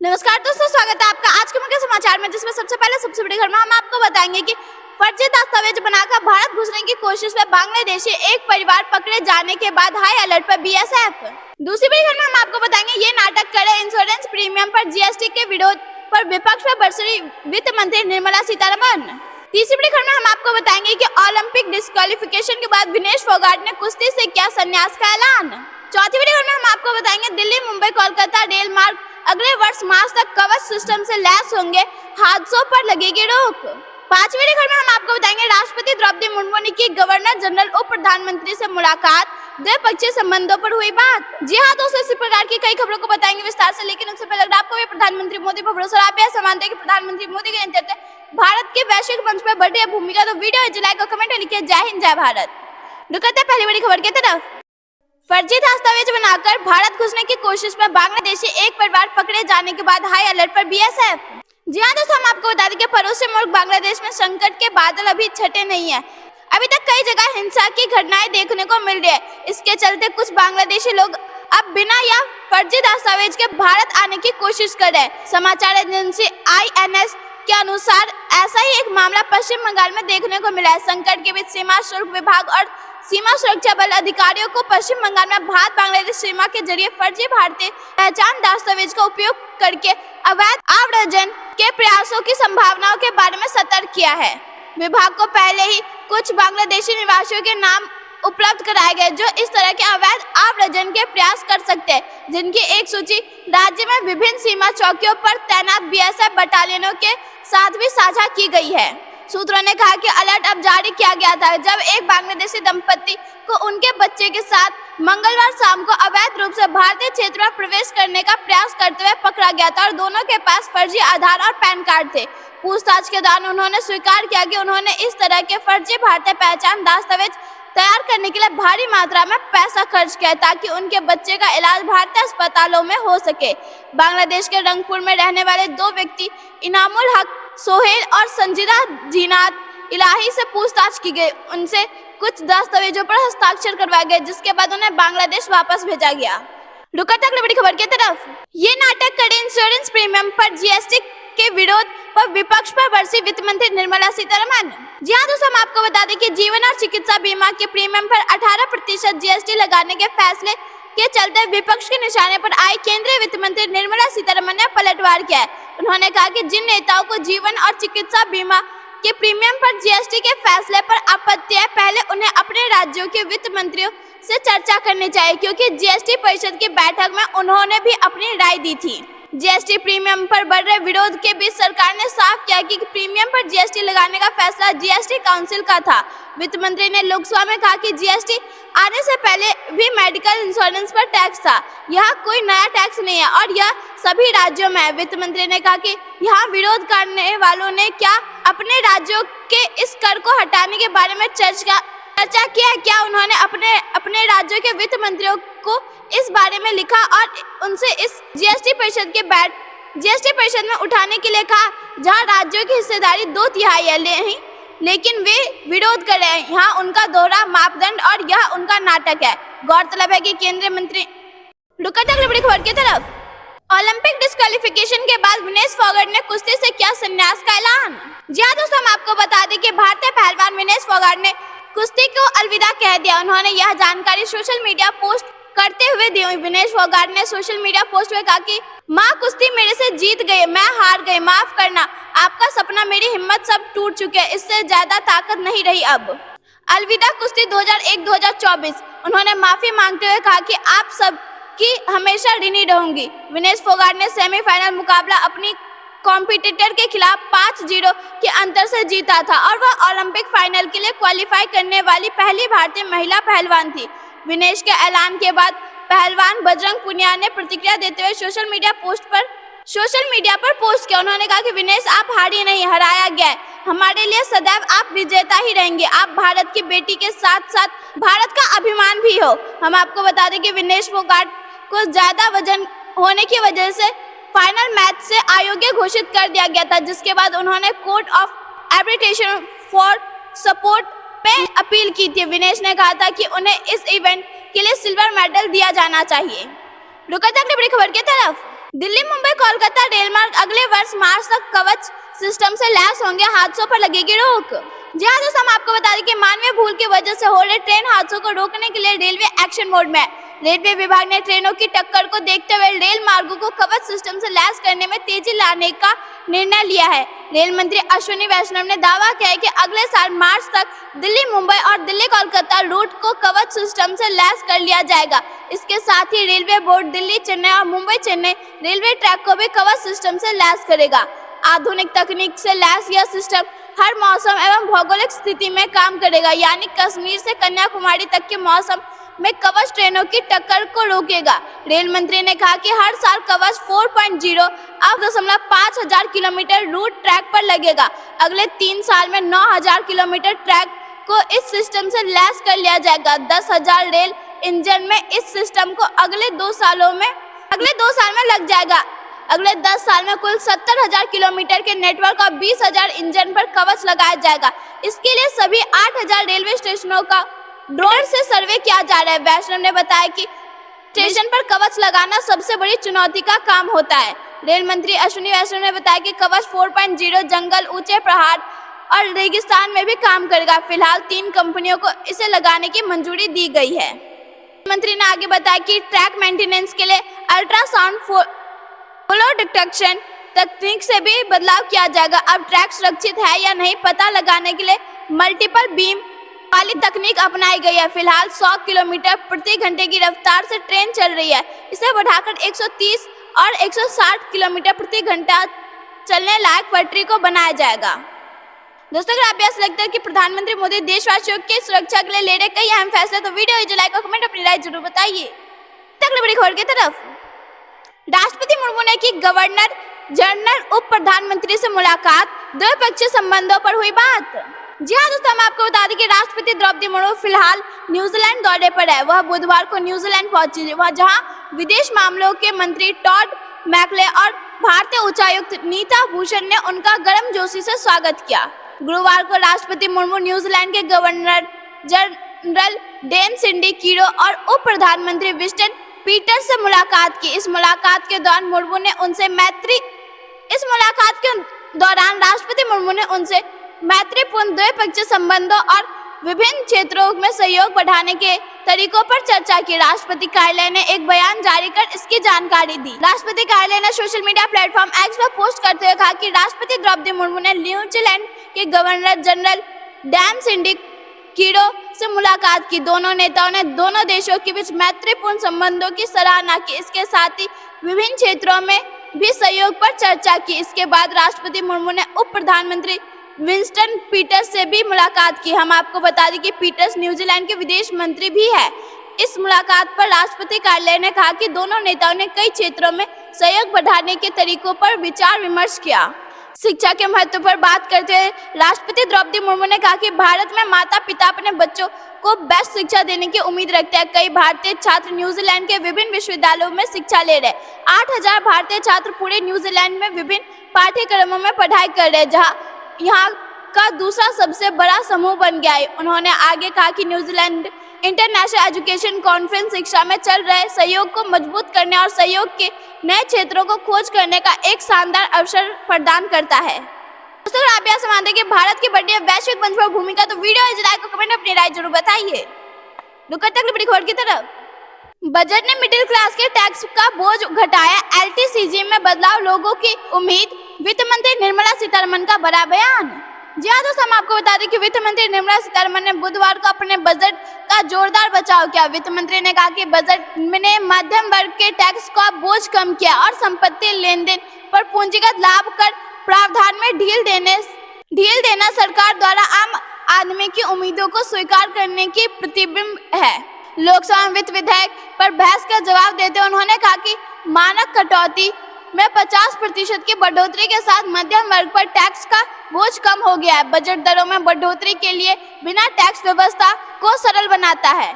नमस्कार दोस्तों, स्वागत है आपका आज के मुख्य समाचार में, जिसमें सबसे पहले सबसे बड़ी खबर में हम आपको बताएंगे कि फर्जी दस्तावेज बनाकर भारत घुसने की कोशिश में बांग्लादेशी एक परिवार पकड़े जाने के बाद हाई अलर्ट पर बीएसएफ। दूसरी बड़ी खबर में हम आपको बताएंगे ये नाटक करे इंश्योरेंस प्रीमियम पर जीएसटी के विरोध पर विपक्ष में बरसी वित्त मंत्री निर्मला सीतारमण। तीसरी बड़ी खबर में हम आपको बताएंगे कि ओलंपिक डिस्क्वालिफिकेशन के बाद विनेश फोगाट ने कुश्ती से किया संन्यास का ऐलान। चौथी बड़ी खबर में हम आपको बताएंगे दिल्ली मुंबई कोलकाता रेल मार्ग अगले वर्ष मार्च तक कवच सिस्टम से लैस होंगे, हादसों पर लगेगी रोक। पांचवी खबर में हम आपको बताएंगे राष्ट्रपति द्रौपदी मुर्मू ने की गवर्नर जनरल उप प्रधानमंत्री से मुलाकात, द्विपक्षीय संबंधों पर हुई बात। जी हाँ दोस्तों, इसी प्रकार की कई खबरों को बताएंगे विस्तार से, लेकिन उससे पहले अगर आपको भी प्रधानमंत्री मोदी पर भरोसा आप यह मानते हैं कि प्रधानमंत्री मोदी के नेतृत्व भारत के वैश्विक मंच पर बढ़ी है भूमिका, तो वीडियो लाइक और कमेंट लिखिए। जय हिंद जय भारत। रुकते पहली बड़ी खबर की तरफ। फर्जी दस्तावेज बनाकर भारत घुसने की कोशिश में बांग्लादेशी एक परिवार पकड़े जाने के बाद हाई अलर्ट पर बीएसएफ। जी हाँ दोस्तों, हम आपको बता दें कि पड़ोसी मुल्क बांग्लादेश में संकट के बादल अभी छटे नहीं है। अभी तक कई जगह हिंसा की घटनाएं देखने को मिल रही है। इसके चलते कुछ बांग्लादेशी लोग अब बिना या फर्जी दस्तावेज के भारत आने की कोशिश कर रहे हैं। समाचार एजेंसी INS के अनुसार ऐसा ही एक मामला पश्चिम बंगाल में देखने को मिला है। संकट के बीच सीमा शुल्क विभाग और सीमा सुरक्षा बल अधिकारियों को पश्चिम बंगाल में भारत बांग्लादेश सीमा के जरिए फर्जी भारतीय पहचान दस्तावेज का उपयोग करके अवैध आव्रजन के प्रयासों की संभावनाओं के बारे में सतर्क किया है। विभाग को पहले ही कुछ बांग्लादेशी निवासियों के नाम उपलब्ध कराए गए जो इस तरह के अवैध आव्रजन के प्रयास कर सकते हैं, जिनकी एक सूची राज्य में विभिन्न सीमा चौकियों पर तैनात बीएसएफ बटालियनों के साथ भी साझा की गई है। सूत्रों ने कहा कि अलर्ट अब जारी किया गया था जब एक बांग्लादेशी दंपत्ति को उनके बच्चे के साथ मंगलवार शाम को अवैध रूप से भारतीय क्षेत्र में प्रवेश करने का प्रयास करते हुए पकड़ा गया था और दोनों के पास फर्जी आधार और पैन कार्ड थे। पूछताछ के दौरान उन्होंने स्वीकार किया कि उन्होंने इस तरह के फर्जी भारतीय पहचान दस्तावेज तैयार करने के लिए भारी मात्रा में पैसा खर्च किया ताकि उनके बच्चे का इलाज भारतीय अस्पतालों में हो सके। बांग्लादेश के रंगपुर में रहने वाले दो व्यक्ति इनामुल हक सोहेल और संजीदा जीनात इलाही से पूछताछ की गई। उनसे कुछ दस्तावेजों पर हस्ताक्षर करवाए गए, जिसके बाद उन्हें बांग्लादेश वापस भेजा गया। रुकते अगली बड़ी खबर की तरफ। ये नाटक करे इंश्योरेंस प्रीमियम पर जीएसटी के विरोध पर विपक्ष पर बरसी वित्त मंत्री निर्मला सीतारमण। जी हाँ दोस्तों, हम आपको बता दें कि जीवन और चिकित्सा बीमा के प्रीमियम पर 18% जीएसटी लगाने के फैसले के चलते विपक्ष के निशाने पर आई केंद्रीय वित्त मंत्री निर्मला सीतारमण ने पलटवार किया है। उन्होंने कहा कि जिन नेताओं को जीवन और चिकित्सा बीमा के प्रीमियम पर जीएसटी के फैसले पर आपत्ति है, पहले उन्हें अपने राज्यों के वित्त मंत्रियों से चर्चा करनी चाहिए, क्योंकि जीएसटी परिषद की बैठक में उन्होंने भी अपनी राय दी थी। जीएसटी प्रीमियम पर बढ़ रहे विरोध के बीच सरकार ने साफ किया कि प्रीमियम पर जीएसटी लगाने का फैसला जीएसटी काउंसिल का था। वित्त मंत्री ने लोकसभा में कहा कि जीएसटी आने से पहले भी मेडिकल इंश्योरेंस पर टैक्स था। यह कोई नया टैक्स नहीं है और यह सभी राज्यों में है। वित्त मंत्री ने कहा कि यहाँ विरोध करने वालों ने क्या अपने राज्यों के इस कर को हटाने के बारे में चर्चा किया है? क्या उन्होंने अपने राज्यों के वित्त मंत्रियों को इस बारे में लिखा और उनसे इस जीएसटी परिषद में उठाने के लिए कहा, जहां राज्यों की हिस्सेदारी 2/3 है, लेकिन वे विरोध कर रहे हैं। यहाँ उनका दोहरा मापदंड और यह उनका नाटक है। गौरतलब है कि केंद्रीय मंत्री रुकते अगली बड़ी खबर की तरफ। ओलंपिक डिस्क्वालिफिकेशन के बाद विनेश फोगाट ने कुश्ती से किया संन्यास का ऐलान। जी हाँ दोस्तों, हम आपको बता दें कि भारतीय पहलवान विनेश फोगाट ने कुश्ती को अलविदा कह दिया। उन्होंने यह जानकारी सोशल मीडिया पोस्ट करते हुए दी। विनेश फोगाट ने सोशल मीडिया पोस्ट में कहा कि माँ कुश्ती मेरे से जीत गई, मैं हार गई, माफ करना, आपका सपना, मेरी हिम्मत सब टूट चुके हैं, इससे ज्यादा ताकत नहीं रही अब। अलविदा कुश्ती 2001-2024। उन्होंने माफी मांगते हुए कहा कि आप सब की हमेशा ऋणी रहूंगी। विनेश फोगाट ने सेमीफाइनल मुकाबला अपनी कॉम्पिटिटर के खिलाफ 5-0 के अंतर से जीता था और वह ओलंपिक फाइनल के लिए क्वालिफाई करने वाली पहली भारतीय महिला पहलवान थी। विनेश के ऐलान के बाद पहलवान बजरंग पुनिया ने प्रतिक्रिया देते हुए सोशल मीडिया पर पोस्ट किया। उन्होंने कहा कि विनेश, आप हारी नहीं, हराया गया है। हमारे लिए सदैव आप विजेता ही रहेंगे। आप भारत की बेटी के साथ साथ भारत का अभिमान भी हो। हम आपको बता दें कि विनेश फोगाट को ज्यादा वजन होने की वजह से फाइनल मैच से अयोग्य घोषित कर दिया गया था, जिसके बाद उन्होंने court of arbitration for support पे अपील की थी। विनेश ने कहा था कि उन्हें इस इवेंट के लिए सिल्वर मेडल दिया जाना चाहिए। रुकते अगली बड़ी खबर की तरफ। दिल्ली मुंबई कोलकाता 28 मार्च तक कवच सिस्टम से लैस होंगे, हादसों पर लगेगी रोक। जी हाँ दोस्तों, हम आपको बता दें कि मानवीय भूल की वजह से हो रहे ट्रेन हादसों को रोकने के लिए रेलवे एक्शन मोड में है। रेलवे विभाग ने ट्रेनों की टक्कर को देखते हुए रेल मार्गों को कवच सिस्टम से लैस करने में तेजी लाने का निर्णय लिया है। रेल मंत्री अश्विनी वैष्णव ने दावा किया है कि अगले साल मार्च तक दिल्ली मुंबई और दिल्ली कोलकाता रूट को कवच सिस्टम से लैस कर लिया जाएगा। इसके साथ ही रेलवे बोर्ड दिल्ली चेन्नई और मुंबई चेन्नई रेलवे ट्रैक को भी कवच सिस्टम से लैस करेगा। आधुनिक तकनीक से लैस यह सिस्टम हर मौसम एवं भौगोलिक स्थिति में काम करेगा, यानी कश्मीर से कन्याकुमारी तक के मौसम में कवच ट्रेनों की टक्कर को रोकेगा। रेल मंत्री ने कहा कि हर साल कवच 4.0 अब 5,000 किलोमीटर रूट ट्रैक पर लगेगा। अगले 3 साल में 9,000 किलोमीटर ट्रैक को इस सिस्टम से लैस कर लिया जाएगा। 10,000 रेल इंजन में इस सिस्टम को अगले 2 साल में लग जाएगा। अगले 10 साल में कुल 70,000 किलोमीटर के नेटवर्क और 20,000 इंजन पर कवच लगाया जाएगा। इसके लिए सभी 8,000 रेलवे स्टेशनों का ड्रोन से सर्वे किया जा रहा है। वैष्णव ने बताया कि स्टेशन पर कवच लगाना सबसे बड़ी चुनौती का काम होता है। रेल मंत्री अश्विनी वैष्णव ने बताया कि कवच 4.0 जंगल, ऊंचे पहाड़ और रेगिस्तान में भी काम करेगा। फिलहाल 3 कंपनियों को इसे लगाने की मंजूरी दी गई है। मंत्री ने आगे बताया कि ट्रैक मेंटेनेंस के लिए अल्ट्रासाउंड फ्लो डिटेक्शन तकनीक से भी बदलाव किया जाएगा। अब ट्रैक सुरक्षित है या नहीं पता लगाने के लिए मल्टीपल बीम वाली तकनीक अपनाई गई है। फिलहाल 100 किलोमीटर प्रति घंटे की रफ्तार से ट्रेन चल रही है। इसे बढ़ाकर 130 और 160 किलोमीटर प्रति घंटा चलने लायक पटरी को बनाया जाएगा। दोस्तों, अगर आपको ऐसा लगता है कि प्रधानमंत्री मोदी देशवासियों की सुरक्षा के लिए ले रहे कई अहम फैसले, तो वीडियो लाइक और कमेंट अपनी राय जरूर बताइए। अगली बड़ी खबर की तरफ, राष्ट्रपति मुर्मू ने की गवर्नर जनरल उप प्रधानमंत्री से मुलाकात, द्विपक्षीय संबंधों पर हुई बात। जी हाँ दोस्तों, हम आपको बता दें कि राष्ट्रपति द्रौपदी मुर्मू फिलहाल न्यूजीलैंड दौरे पर है। वह बुधवार को न्यूजीलैंड पहुंची, वह जहां विदेश मामलों के मंत्री टॉड मैकले और भारतीय उच्चायुक्त नीता भूषण ने उनका गर्मजोशी से स्वागत किया। गुरुवार को राष्ट्रपति मुर्मू न्यूजीलैंड के गवर्नर जनरल डेन सिंडी कीरो और उप प्रधानमंत्री विंस्टन पीटर्स से मुलाकात की। इस मुलाकात के दौरान राष्ट्रपति मुर्मू ने उनसे मैत्रीपूर्ण द्विपक्षीय संबंधों और विभिन्न क्षेत्रों में सहयोग बढ़ाने के तरीकों पर चर्चा की। राष्ट्रपति कार्यालय ने एक बयान जारी कर इसकी जानकारी दी। राष्ट्रपति कार्यालय ने सोशल मीडिया प्लेटफॉर्म एक्स पर पोस्ट करते हुए कहा कि राष्ट्रपति द्रौपदी मुर्मू ने न्यूजीलैंड के गवर्नर जनरल डैन सिंडी कीरो से मुलाकात की। दोनों नेताओं ने दोनों देशों के बीच मैत्रीपूर्ण संबंधों की सराहना की। इसके साथ ही विभिन्न क्षेत्रों में भी सहयोग पर चर्चा की। इसके बाद राष्ट्रपति मुर्मू ने उप प्रधानमंत्री विंस्टन पीटर्स से भी मुलाकात की। हम आपको बता दें कि पीटर्स न्यूजीलैंड के विदेश मंत्री भी है। इस मुलाकात पर राष्ट्रपति कार्यालय ने कहा कि दोनों नेताओं ने कई क्षेत्रों में सहयोग बढ़ाने के तरीकों पर विचार विमर्श किया। शिक्षा के महत्व पर बात करते हुए राष्ट्रपति द्रौपदी मुर्मू ने कहा कि भारत में माता पिता अपने बच्चों को बेस्ट शिक्षा देने की उम्मीद रखते हैं। कई भारतीय छात्र न्यूजीलैंड के विभिन्न विश्वविद्यालयों में शिक्षा ले रहे हैं। 8,000 भारतीय छात्र पूरे न्यूजीलैंड में विभिन्न पाठ्यक्रमों में पढ़ाई कर रहे हैं, जहाँ यहाँ का दूसरा सबसे बड़ा समूह बन गया है। उन्होंने आगे कहा कि न्यूजीलैंड इंटरनेशनल एजुकेशन कॉन्फ्रेंस शिक्षा में चल रहे सहयोग को मजबूत करने और सहयोग के नए क्षेत्रों को खोज करने का एक शानदार अवसर प्रदान करता है। दोस्तों, आप यहाँ से मानते हैं कि भारत की बढ़ती वैश्विक मंच पर भूमिका, तो वीडियो लाइक और कमेंट अपनी राय जरूर बताइए। अगली बड़ी खबर की तरफ, बजट ने मिडिल क्लास के टैक्स का बोझ घटाया, एलटीसीजी में बदलाव लोगों की उम्मीद, वित्त मंत्री निर्मला सीतारमण का बड़ा बयान। जी हाँ दोस्तों, हम आपको बता दें कि वित्त मंत्री निर्मला सीतारमण ने बुधवार को अपने बजट का जोरदार बचाव किया। वित्त मंत्री ने कहा कि बजट ने मध्यम वर्ग के टैक्स का बोझ कम किया और संपत्ति लेन देन पर पूंजीगत लाभ कर प्रावधान में ढील देना सरकार द्वारा आम आदमी की उम्मीदों को स्वीकार करने की प्रतिबिंब है। लोकसभा में वित्त विधेयक पर बहस का जवाब देते उन्होंने कहा कि मानक कटौती में 50% की बढ़ोतरी के साथ मध्यम वर्ग पर टैक्स का बोझ कम हो गया है। बजट दरों में बढ़ोतरी के लिए बिना टैक्स व्यवस्था को सरल बनाता है।